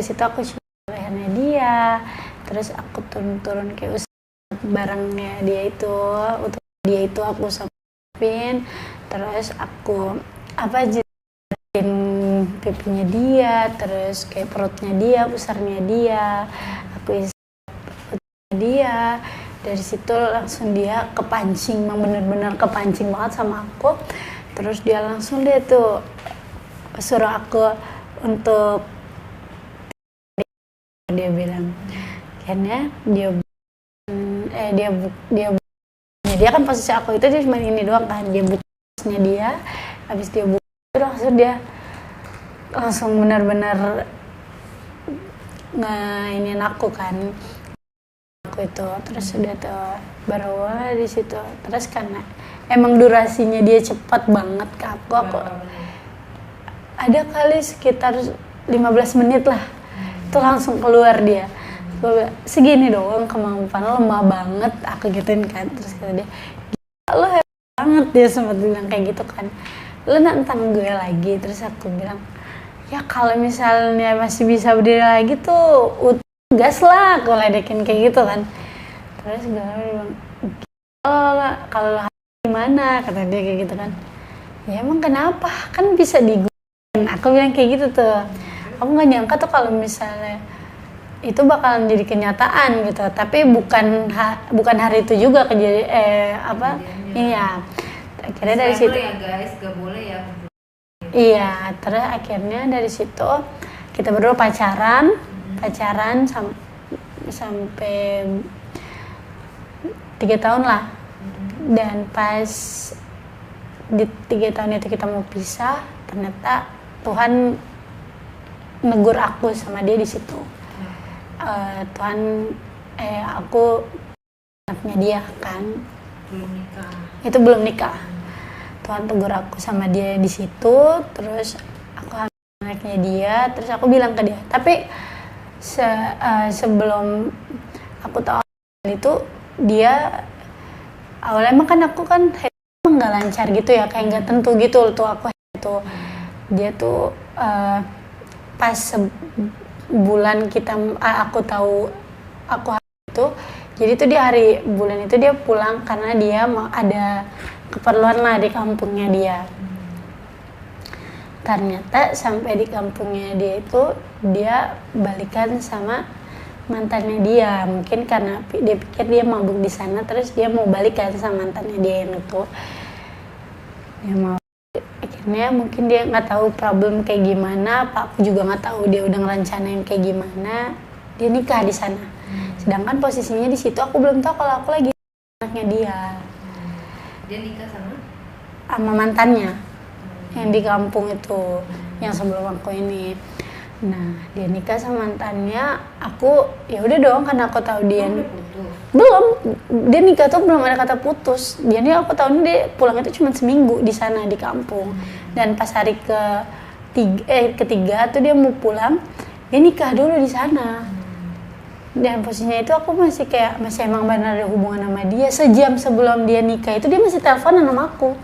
Di situ aku lehernya dia, terus aku turun kayak barangnya dia itu, untuk dia itu aku usapin, terus aku jitin pipinya dia, terus kayak perutnya dia, pusarnya dia, aku isi dia. Dari situ langsung dia kepancing, memang bener-bener kepancing banget sama aku. Terus dia langsung tuh suruh aku untuk, dia bilang akhirnya dia kan posisi aku itu dia cuma ini doang kan, dia bukanya dia, habis dia buka itu langsung benar-benar ngainin aku kan, aku itu. Terus udah tuh baru di situ. Terus karena emang durasinya dia cepat banget ke aku ada kali sekitar 15 menit lah, itu langsung keluar dia. Segini doang kemampuan, lemah banget, aku gituin kan. Terus kata dia, lo hebat banget, dia sempat bilang kayak gitu kan, lo nantang gue lagi. Terus aku bilang, ya kalau misalnya masih bisa berdiri lagi tuh gas lah, aku ledekin kayak gitu kan. Terus gue bilang, kalau gimana, kata dia kayak gitu kan. Ya emang kenapa, kan bisa digunain, aku bilang kayak gitu tuh. Aku nggak nyangka tuh kalau misalnya itu bakalan jadi kenyataan gitu, tapi bukan hari itu juga ini ya. Akhirnya dari situ ya guys, gak boleh ya. Iya, terus akhirnya dari situ kita berdua pacaran sampai 3 tahun lah. Dan pas di 3 tahun itu kita mau pisah, ternyata Tuhan negur aku sama dia di situ. Aku anaknya dia kan, belum nikah. Tuhan tegur aku sama dia di situ, terus aku hamil anaknya dia. Terus aku bilang ke dia, tapi sebelum aku tahu itu, dia awalnya emang kan aku kan emang nggak lancar gitu ya, kayak nggak tentu gitu tuh aku itu. Dia tuh pas bulan aku tahu aku itu, jadi tuh di hari bulan itu dia pulang karena dia mau ada keperluan lah di kampungnya dia. Ternyata sampai di kampungnya dia itu, dia balikan sama mantannya dia. Mungkin karena dia pikir dia mabuk di sana, terus dia mau balikan sama mantannya dia yang itu. Dia mau, akhirnya mungkin dia nggak tahu problem kayak gimana, aku juga nggak tahu dia udah ngerencanain kayak gimana, dia nikah di sana. Sedangkan posisinya di situ aku belum tahu kalau aku lagi anaknya dia. Dia nikah sama mantannya yang di kampung itu, yang sebelum aku ini. Nah, dia nikah sama mantannya, aku ya udah dong, karena aku tahu dia belum, dia nikah tuh belum ada kata putus. Jadi aku tahu dia pulang itu cuma seminggu di sana di kampung. Dan pas hari ketiga tuh dia mau pulang, dia nikah dulu di sana. Dan posisinya itu aku masih emang benar ada hubungan sama dia. Sejam sebelum dia nikah itu dia masih teleponan sama aku.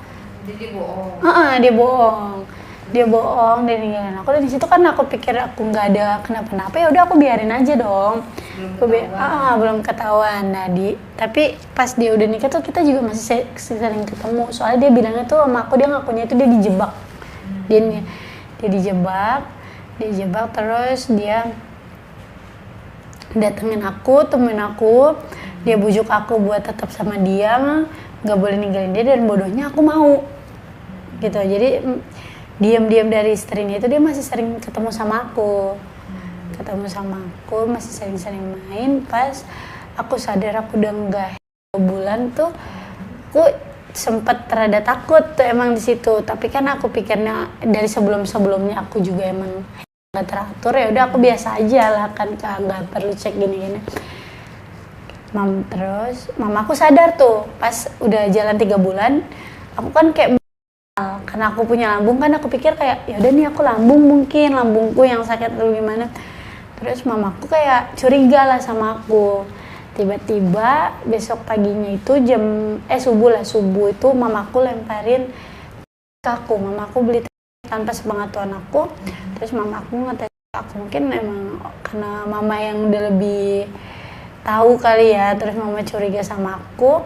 Jadi bohong. Dia bohong, dia ninggalin aku. Dan di situ kan aku pikir aku nggak ada kenapa-napa, ya udah aku biarin aja dong. Belum ketahuan. Nah, tapi pas dia udah nikah tuh kita juga masih sering ketemu. Soalnya dia bilangnya tuh sama aku, dia ngakunya itu dia dijebak. Dia dijebak terus dia temuin aku, dia bujuk aku buat tetap sama dia, nggak boleh ninggalin dia, dan bodohnya aku mau gitu. Jadi diam-diam dari istrinya itu dia masih sering ketemu sama aku, masih sering-sering main. Pas aku sadar aku udah nggak 2 bulan tuh, aku sempat rada takut tuh emang di situ. Tapi kan aku pikirnya dari sebelumnya aku juga emang nggak teratur, ya udah aku biasa aja lah kan, nggak perlu cek gini-gini. Terus mamaku sadar tuh pas udah jalan 3 bulan, aku kan kayak, karena aku punya lambung kan, aku pikir kayak ya udah nih aku mungkin lambungku yang sakit atau gimana. Terus mamaku kayak curiga lah sama aku. Tiba-tiba besok paginya itu subuh itu mamaku lemparin ke aku, mamaku beli tanpa sepengetahuan aku. Terus mamaku ngetes aku mungkin emang karena mama yang udah lebih tahu kali ya, terus mama curiga sama aku,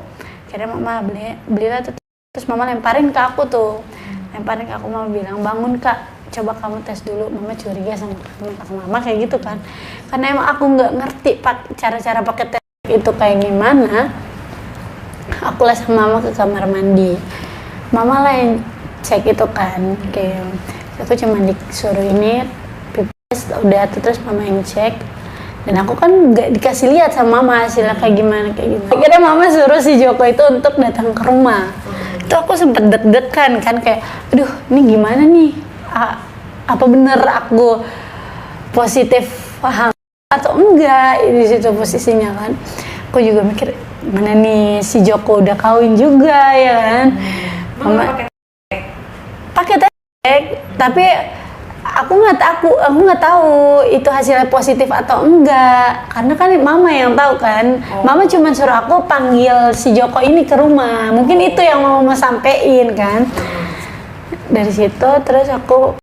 akhirnya mama belilah tuh, terus mama lemparin ke aku tuh, mama bilang bangun kak, coba kamu tes dulu, mama curiga sama mama kayak gitu kan, karena emang aku nggak ngerti cara-cara pakai tes itu kayak gimana. Aku lah sama mama ke kamar mandi, mama lah yang cek itu kan, kayak aku cuma disuruh ini pipis udah, terus mama yang cek, dan aku kan nggak dikasih lihat sama mama hasilnya kayak gimana. Akhirnya mama suruh si Joko itu untuk datang ke rumah. Itu aku sempet deg-degan kan, kayak aduh ini gimana nih, apa bener aku positif paham atau enggak di situ posisinya kan. Aku juga mikir mana nih si Joko udah kawin juga ya kan. Mama pakai tek, tapi aku nggak tahu itu hasilnya positif atau enggak, karena kan mama yang tahu kan. Mama cuma suruh aku panggil si Joko ini ke rumah, mungkin itu yang mau sampein kan. Dari situ terus aku